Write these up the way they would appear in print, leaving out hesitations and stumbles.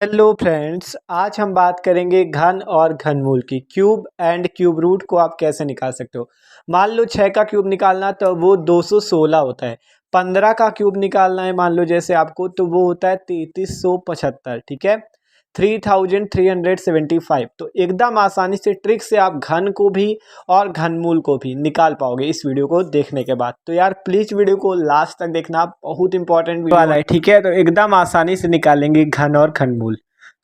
Hello friends, आज हम बात करेंगे घन और घनमूल की। क्यूब एंड क्यूब रूट को आप कैसे निकाल सकते हो। मान लो 6 का क्यूब निकालना तो वो 216 होता है। 15 का क्यूब निकालना है मान लो जैसे आपको, तो वो होता है 3375। ठीक है, 3375। तो एकदम आसानी से ट्रिक से आप घन को भी और घनमूल को भी निकाल पाओगे इस वीडियो को देखने के बाद। तो यार प्लीज़ वीडियो को लास्ट तक देखना, बहुत इंपॉर्टेंट वीडियो वाला है। ठीक है, तो एकदम आसानी से निकालेंगे घन और घनमूल।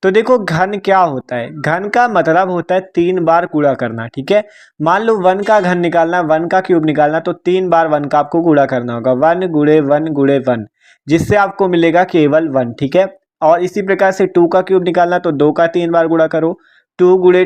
तो देखो घन क्या होता है। घन का मतलब होता है 3 बार गुणा करना। ठीक है, मान लो 1 का घन निकालना, 1 का क्यूब निकालना, तो 3 बार 1 का आपको गुणा करना होगा। 1 गुणे 1 गुणे 1, जिससे आपको मिलेगा केवल 1। ठीक है, और इसी प्रकार से 2 का क्यूब निकालना तो 2 का 3 बार गुणा करो। 2 गुणे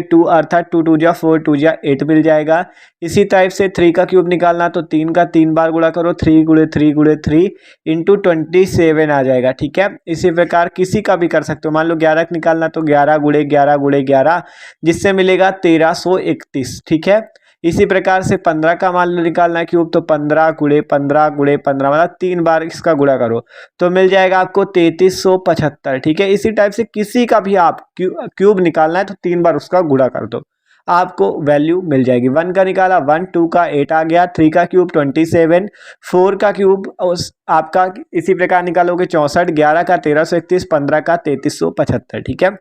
2 अर्थात 2 2 जा 4, 2 जा 8 मिल जाएगा। इसी टाइप से 3 का क्यूब निकालना तो 3 का 3 बार गुणा करो। 3 गुणे 3 गुणे 3 इंटू 27 आ जाएगा। ठीक है, इसी प्रकार किसी का भी कर सकते हो। मान लो 11 का निकालना तो 11 गुणे 11 गुणे 11, जिससे मिलेगा 1331। ठीक है, इसी प्रकार से 15 का मान लो निकालना है क्यूब, तो 15 गुणे 15 गुणे 15, मतलब 3 बार इसका गुणा करो तो मिल जाएगा आपको 3375। ठीक है, इसी टाइप से किसी का भी आप क्यूब निकालना है तो 3 बार उसका गुणा कर दो, आपको वैल्यू मिल जाएगी। 1 का निकाला 1, 2 का 8 आ गया, 3 का क्यूब 27, 4 का क्यूब उस आपका इसी प्रकार निकालोगे 64, 11 का 1331, 15 का 3375। ठीक है,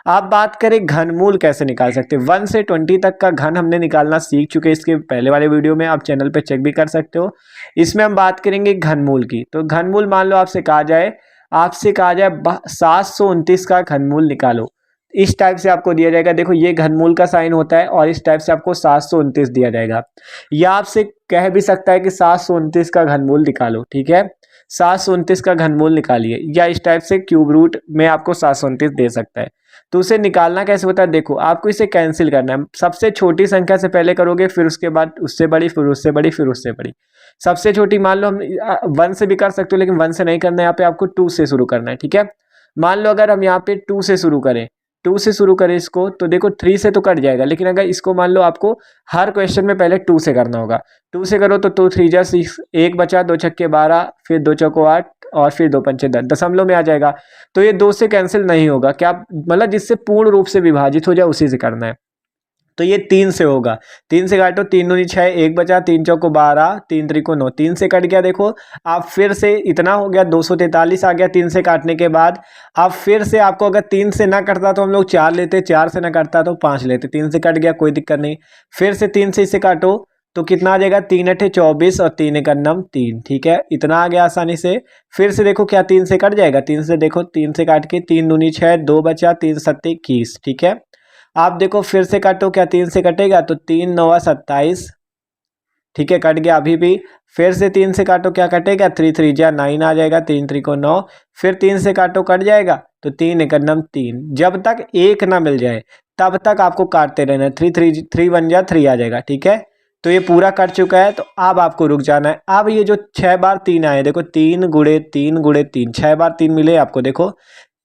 आप बात करें घनमूल कैसे निकाल सकते हैं। 1 से 20 तक का घन हमने निकालना सीख चुके हैं इसके पहले वाले वीडियो में, आप चैनल पे चेक भी कर सकते हो। इसमें हम बात करेंगे घनमूल की। तो घनमूल मान लो आपसे कहा जाए 729 का घनमूल निकालो, इस टाइप से आपको दिया जाएगा। देखो ये घनमूल का साइन होता है और इस टाइप से आपको 729 दिया जाएगा। या आपसे कह भी सकता है कि 729 का घनमूल निकालो। ठीक है, 729 का घनमूल निकालिए, या इस टाइप से क्यूब रूट में आपको 729 दे सकता है। तो उसे निकालना कैसे होता है, देखो आपको इसे कैंसिल करना है। सबसे छोटी संख्या से पहले करोगे, फिर उसके बाद उससे बड़ी, फिर उससे बड़ी, फिर उससे बड़ी। सबसे छोटी मान लो हम 1 से भी कर सकते हो, लेकिन 1 से नहीं करना है, यहाँ पे आपको 2 से शुरू करना है। ठीक है, मान लो अगर हम यहाँ पे 2 से शुरू करें, 2 से शुरू करें इसको, तो देखो 3 से तो कट जाएगा, लेकिन अगर इसको मान लो आपको हर क्वेश्चन में पहले 2 से करना होगा। 2 से करो तो 2 3 जा 6, 1 बचा, 2 छक्के 12, फिर 2 चौको 8, और फिर 2 पंचे 10, दशमलव में आ जाएगा। तो ये 2 से कैंसिल नहीं होगा, क्या मतलब जिससे पूर्ण रूप से विभाजित हो जाए उसी से करना है। तो ये 3 से होगा। 3 से काटो, 3 दूनी 6, 1 बचा, 3 चौको 12, 3 त्रिको 9, 3 से कट गया। देखो आप फिर से इतना हो गया, 243 आ गया 3 से काटने के बाद। अब फिर से आपको अगर 3 से ना कटता तो हम लोग 4 लेते, 4 से ना कटता तो 5 लेते। 3 से कट गया, कोई दिक्कत नहीं। फिर से 3 से इसे काटो तो कितना आ जाएगा, 3 अठे 24 और 3 एक नम 3। ठीक है, इतना आ गया आसानी से। फिर से देखो क्या 3 से कट जाएगा, 3 से देखो 3 से काट के 3 दूनी 6, 2 बचा, 3 सत्ते 21। ठीक है, आप देखो फिर से काटो, क्या 3 से कटेगा, तो 3 9 27। ठीक है, कट गया अभी भी। फिर से 3 से काटो, क्या कटेगा, 3 3 जा 9 आ जाएगा, 3 3 को 9। फिर 3 से काटो, कट जाएगा, तो 3 एक नम 3। जब तक एक ना मिल जाए तब तक आपको काटते रहना है। 3 3 3 1 जा 3 आ जाएगा। ठीक है, तो ये पूरा कट चुका है, तो अब आपको रुक जाना है। अब ये जो 6 बार 3 आए, देखो 3 गुणे 3 गुणे 3, 6 बार 3 मिले आपको, देखो।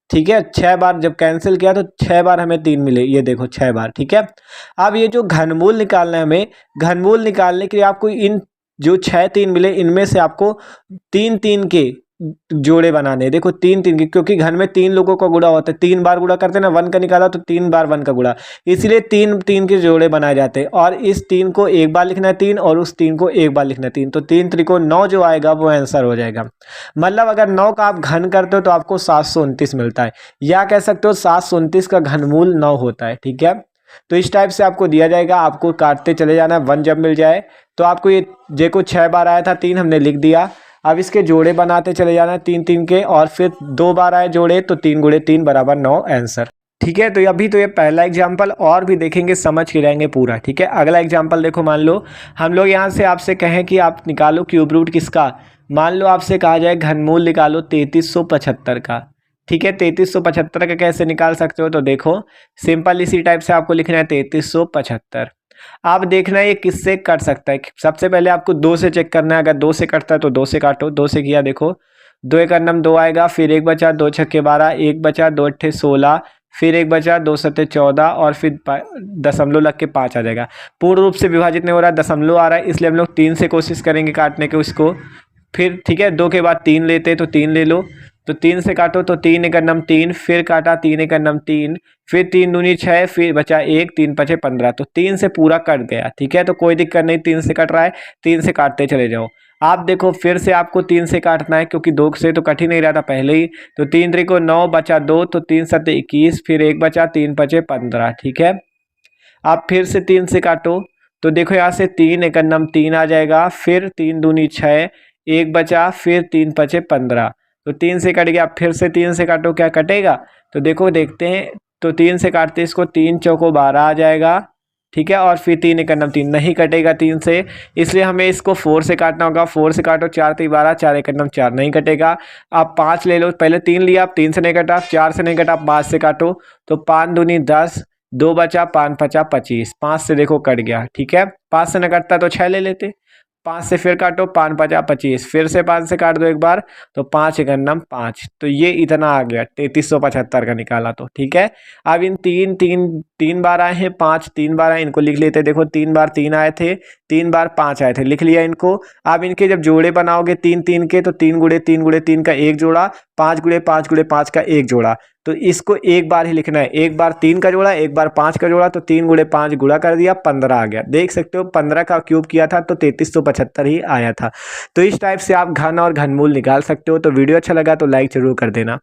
ठीक है, 6 बार जब कैंसिल किया तो 6 बार हमें 3 मिले, ये देखो 6 बार। ठीक है, अब ये जो घनमूल निकालना है हमें, घनमूल निकालने के लिए आपको इन जो 6 3 मिले इनमें से आपको 3 3 के जोड़े बनाने हैं। देखो 3 3 के, क्योंकि घन में 3 लोगों का गुणा होता है, 3 बार गुणा करते हैं ना। 1 का निकाला तो 3 बार 1 का गुणा, इसलिए 3 3 के जोड़े बनाए जाते हैं। और इस 3 को एक बार लिखना है 3, और उस 3 को एक बार लिखना है 3, तो 3 त्रिकोण 9 जो आएगा वो आंसर हो जाएगा। मतलब अगर 9 का आप घन करते हो तो आपको 729 मिलता है, या कह सकते हो 729 का घनमूल 9 होता है। ठीक है, तो इस टाइप से आपको दिया जाएगा, आपको काटते चले जाना है। 1 जब मिल जाए तो आपको ये देखो 6 बार आया था 3, हमने लिख दिया। अब इसके जोड़े बनाते चले जाना है 3 3 के, और फिर 2 बार आए जोड़े तो 3 गुणे 3 बराबर 9 आंसर। ठीक है, तो अभी तो ये पहला एग्जाम्पल, और भी देखेंगे समझ के रहेंगे पूरा। ठीक है, अगला एग्जाम्पल देखो। मान लो हम लोग यहाँ से आपसे कहें कि आप निकालो क्यूब रूट किसका। मान लो आपसे कहा जाए घनमूल निकालो 3375 का। ठीक है, 3375 का कैसे निकाल सकते हो, तो देखो सिंपल इसी टाइप से आपको लिखना है 3375। आप देखना है ये किससे कट सकता है। सबसे पहले आपको 2 से चेक करना है, अगर 2 से कटता है तो 2 से काटो। 2 से किया, देखो 2 एक नम 2 आएगा, फिर 1 बचा, 2 छक्के 12, 1 बचा, 2 अट्ठे 16, फिर 1 बचा, 2 सत्ते 14, और फिर दशमलव लग के 5 आ जाएगा। पूर्ण रूप से विभाजित नहीं हो रहा, दशमलव आ रहा है, इसलिए हम लोग 3 से कोशिश करेंगे काटने के उसको। फिर ठीक है, 2 के बाद 3 लेते तो 3 ले लो, तो 3 से काटो तो 3 एक नम 3, फिर काटा 3 एक नम 3, फिर 3 दूनी 6, फिर बचा 1, 3 पचे 15। तो 3 से पूरा कट गया। ठीक है, तो कोई दिक्कत नहीं, 3 से कट रहा है, 3 से काटते चले जाओ। आप देखो फिर से आपको 3 से काटना है, क्योंकि 2 से तो कट ही नहीं रहा था पहले ही। तो 3 3 को 9 बचा 2, तो 3 7 21, फिर 1 बचा, 3 पचे 15। ठीक है, आप फिर से 3 से काटो तो देखो यहाँ से 3 एक नम 3 आ जाएगा, फिर 3 दूनी 6, 1 बचा, फिर 3 पचे 15। तो 3 से कट गया, फिर से 3 से काटो, क्या कटेगा? तो देखो देखते हैं। तो 3 से काटते इसको, 3 चौको 12 आ जाएगा। ठीक है, और फिर 3 एक नम 3 नहीं कटेगा 3 से, इसलिए हमें इसको 4 से काटना होगा। 4 से काटो, 4 3 12, 4 एक नम 4 नहीं कटेगा। आप 5 ले लो, पहले 3 लिया, आप 3 से नहीं कटा, 4 से नहीं कटा, 5 से काटो। तो 5 दूनी 10, 2 बचा, 5 पचा 25, 5 से देखो कट गया। ठीक है, 5 से न कटता तो 6 ले लेते। 5 से फिर काटो, 5 पचा 25, फिर से 5 से काट दो एक बार, तो 5 एक नम 5। तो ये इतना आ गया 3375 का निकाला। तो ठीक है, अब इन तीन बार आए हैं, 5 3 बार आए, इनको लिख लेते। देखो 3 बार 3 आए थे, 3 बार 5 आए थे, लिख लिया इनको। अब इनके जब जोड़े बनाओगे 3 3 के, तो 3 गुणे 3 गुणे 3 का एक जोड़ा, 5 गुणे 5 गुणे 5 का एक जोड़ा। तो इसको एक बार ही लिखना है, एक बार 3 का जोड़ा, एक बार 5 का जोड़ा। तो 3 गुणे 5 गुणा कर दिया, 15 आ गया। देख सकते हो 15 का क्यूब किया था तो 3375 ही आया था। तो इस टाइप से आप घन और घनमूल निकाल सकते हो। तो वीडियो अच्छा लगा तो लाइक जरूर कर देना।